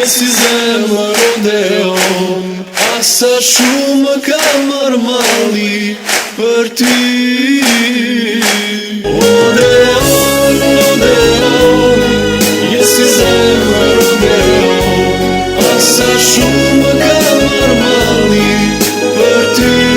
si zemër Odeon, asa shumë ka marrë malli për ty. Odeon, Odeon, je si zemër Odeon, asa shumë ka marrë malli për ty.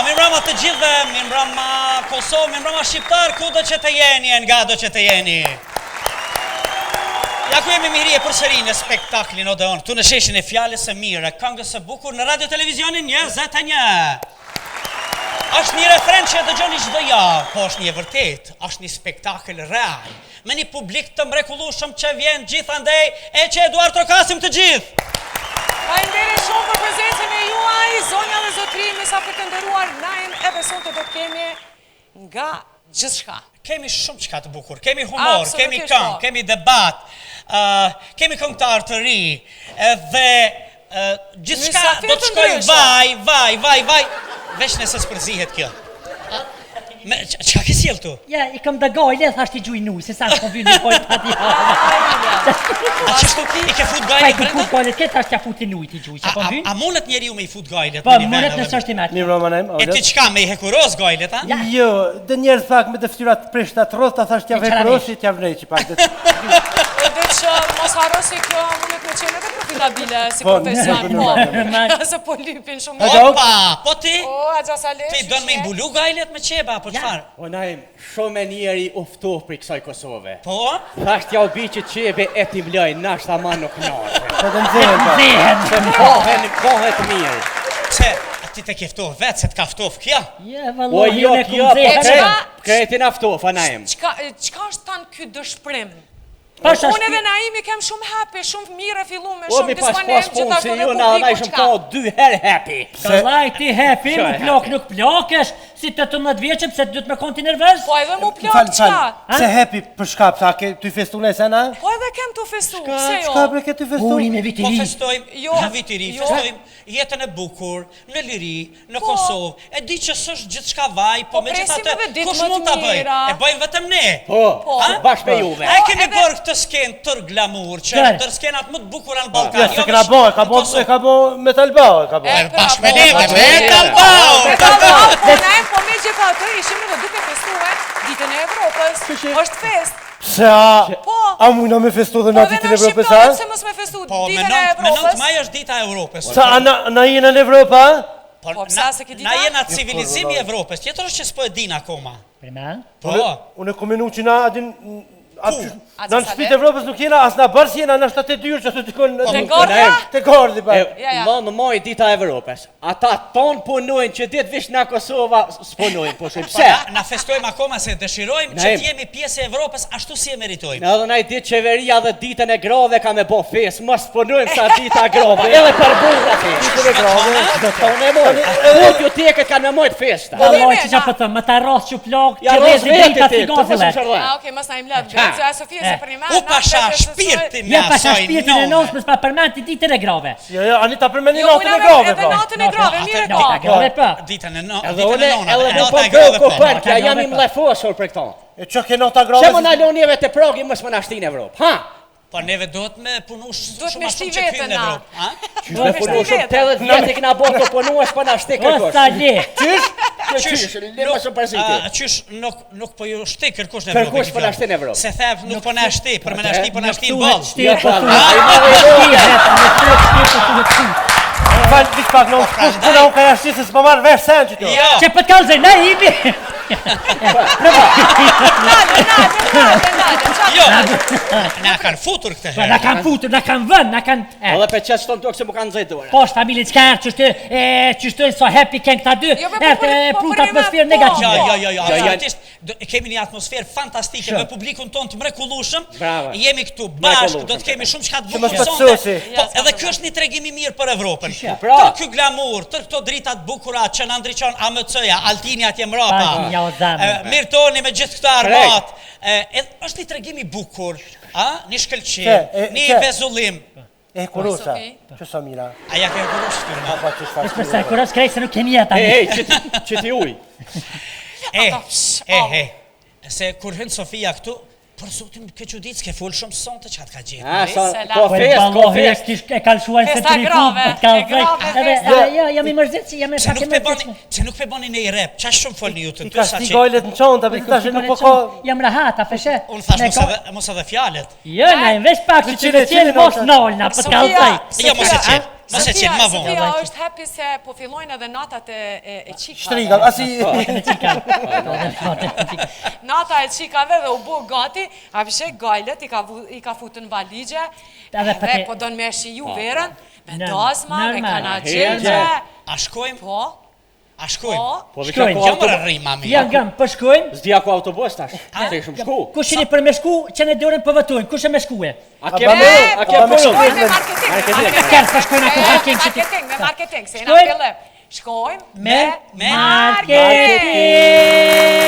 Mirëmbrëma të gjithëve, mirëmbrëma Kosovë, mirëmbrëma shqiptar, kudo që të jeni, nga do që të jeni. Ja ku jemi mirë përsëri në spektaklin Odeon, këtu në sheshin e fjalës së mirë, këngës së bukur në radio televizionin 21. Është një refren që e dëgjoni çdo javë, po është një vërtet, është një spektakël real, me një publik të mrekullueshëm që vjen gjithandej e që Eduard Trokasim të gjithë. Faleminderit shumë për prezencën e juaj, zonja dhe zotrimi, sa për të nderuar Naim, edhe sonte do të kemi nga gjithçka. Kemi shumë çka të bukur, kemi humor, kemi këngë, kemi debat, kemi këngëtar të ri, dhe gjithçka do të shkoj vaj, veç nëse s'përzihet kjo. Qa ke sjell tu? Ja, I kam da gajle, thasht I gjuj nuj, se sa s'kom vynë një pojtë pati. A qështu I ke fut Pa gajlet I ku fut gajlet, këtë thasht ja fut I nuj t'i gjuj, që kom vynë? A monet njeriu me I fut gajlet? Po, monet nësë është I metë. Mirë Romanem, E ti qka me I hekuros gajlet, a? Jo, dhe njerës pak me të ftyrat prishtat rroth, ta thash t'ja vekurosi, t'ja vnej që pak. Edhe që mos harro se kjo mundet me qenë edhe profitabile si profesion, po. Se po lypin shumë. Opa, po ti? O, Agja Saleh. Ti don me I mbulu gajlet me qeba, po qfar? O Naim, shumë e njeri uftoh për kësaj Kosove. Po? Thasht ja u bi që qebe e t'i mloj, nashta ma nuk nashë. Që të nëzehen pa. Se mbohet mirë. Se, ti te keftoh vetë, se t'kaftoh kja? Ja, O valloj, jo, unë e kjo, kum zehë. kretin aftoh, a Naim. Qka është tanë ky dëshprim? Pasha Unë edhe Naimi kem shumë happy, shumë mirë e fillume, O mi shumë pas disponim punë gjithashtu si në ju na publiku ishëm qka. po 2 herë happy. Kallaj ti happy, Qa mu e plak happy? nuk plakesh, si 18 vjeqe, pse të me konti nervëz? Po edhe mu plak qka? Se happy për shkap, sa ke ty festu në sena? Po edhe kem të festu, pse jo? Shka bre ke ty festu? Uri me Po vitiri. festojmë, Jo, në vitiri, jo. festojmë jetën e bukur, në liri, në Po. Kosovë. E di që s'është gjithçka vaj, po Po me presim gjithatë, edhe ditë kush më të mund ta bëj? mira. E bëjmë vetëm ne. Po, bashkë me juve. A e kemi edhe- bërë këtë skenë tër glamour, që Gjerë. tër skenat më të bukura në Ballkan. Ja, se këna bo, e ka bo me talbao, e ka bo. Bashkë me po, neve, po, me talbao. Po Naim, po me gjitha atë, ishim edhe duke festuar ditën e Evropës. Është fest. Se a Po. mujna me festu dhe Po në edhe ditën në Evropës, Shqiptarët a? se mos me festu Po, me ditën e 9 Evropës. maj është dita e Evropës. Sa a na jena në Evropa? Po, pse se ke dita? Na jena civilizimi i Evropës, tjetër është që s'po e din akoma. Prima? Po, Unë e kominu që na adin... Atë Në në shpit Evropës nuk jena, as na bërës jena në 72 që të tykon... Te Gordja? Te Gordja, pa. Ja. Në moj dita e Evropës. Ata ton punojnë që ditë vish nga Kosova s'punojnë, po shumë. po Pse? na festojmë akoma se dëshirojmë që Naim. të jemi pjesë e Evropës ashtu si e meritojmë. Në edhe na I ditë qeveria dhe ditën e grave ka me bo fes, mos punojmë sa dita e grave. Edhe për burra fes. Ditën e grave. Po ne moj. Po t'ju teket kanë me mojt festa. Valloj, ne, që qa na. po thëmë, më ta rroth që plak, Ja që rros rrezë vete drita ti, si të mos gazëllet. shërloj. Okej, mos na im lëtë vetë, se Sofia se për një U pasha shpirtin Ja, ja, pasha soj shpirtin e nos, mësë pa përmenti ditën e grave. Jo, Anita përmeni Jo, natën e unë grave, edhe pa. natën e grave, mire Nota ka. grave pa. Ditën e Edhe ditën une, e nona, edhe e nuk nota po e bëj grave po. kopërkja, nota jam I grave, mlefosur për këto. E që ke nota Që më grave? na lonjeve të progi, mos më na shtin Evropë. Ha? Po neve duhet me punu Duhet shumë me ma shti shumë që vetën kynë në na. Evropë. Ha? Qysh me punu shumë 80 vjetë I kina bo të punu, është pa na shti O, kërkosh. sa le. Qysh, le më shumë përziti. Qysh nuk po ju shti kërkush në Kërkush Evropë. po na shti në Evropë. Se thep nuk po na shti, për me na shti po na shti në Thuhet ballë. shtirë, po Ja, thuhet ai shtirë, marrë po thuhet shtirë. Falë dik pak në puna unë ka jashti se s'pa marrë vesh sen që kjo. Jo, Që për të kalë zërë, na imi. jo. Na kanë futur këtë Po, na herë. kanë futur, na kanë vënë, na kanë... Edhe për qëtë shtonë tokë se më kanë zëjtë dora. Po, është familje qka erë, qështu so happy kënë këta dy, Jo, po, erë të po, prut po, atmosferë po. negative. Jo, absolutisht. Kemi një atmosferë fantastike me publikun tonë të mrekullueshëm. Bravo. Jemi këtu bashkë, do të kemi shumë çka të bukur mos sonte. patsosi. Po, edhe ky është një tregim I mirë për Evropën. Pra. Tër ky glamour, tër këto drita të bukura që na ndriçon AMC-ja, Altini atje mrapa. Pa, ja, o zamë. Mirtoni me gjithë këta armat. Është një tregim I bukur, një shkëlqim, një vezullim. E kurusa, Okej. që sa mira. A ja ke kurosh këtu? Pa që Është shfarë. përsa, kur është krejtë se nuk kemi jetë Ej, tani. që ti uj. Se kur hyn Sofia këtu, për zotin ke çudit, s'ke fol shumë sonte çat ka gjetur. A, sa, Se la- ko Po e fest, ko ballohi e fest. kish e kalshuar se Festa të grave, të kalë e grave Edhe, festa. jo, jam I mërzit që jam e Se pak e nuk pe bani, mërzit. se nuk pe bani në I rep, qa shumë folni ju të I dy ka sa shti që... gajlet në qonë, për të nuk po ka... Jam rahat, a feshe. Unë thash Me mos edhe fjalet. Jo, na i vesh pak që të Qile, qenë qile, mos nota. nolna, për të kalësaj. Jo, mos e qenë, mos e qenë, ma vonë. Sofia është happy se po fillojnë edhe natat e qikave. Shtrigal, asi... Nata e qikave dhe u bu gati, a pishe gajlet I ka futën valigje, Edhe dhe pake- po don me shiju verën, me Nërm- dazma, me normal. kanaqelgje. A shkojmë? Po, A shkojmë? Po vi Shkojmë. ka Gjë më rri, mami. Janë gam, po shkojmë. Zdia ku autobus tash. Se shumë shku. Kush jeni për me shku, që ne dorën po votojmë. Kush e me shkue? A ke punë? A ke punë? Shkojmë me marketing. Kërë po shkojnë ako parking që ti... Marketing, me marketing, se na Shkojmë. fillim. Shkojmë Me me marketing. marketing.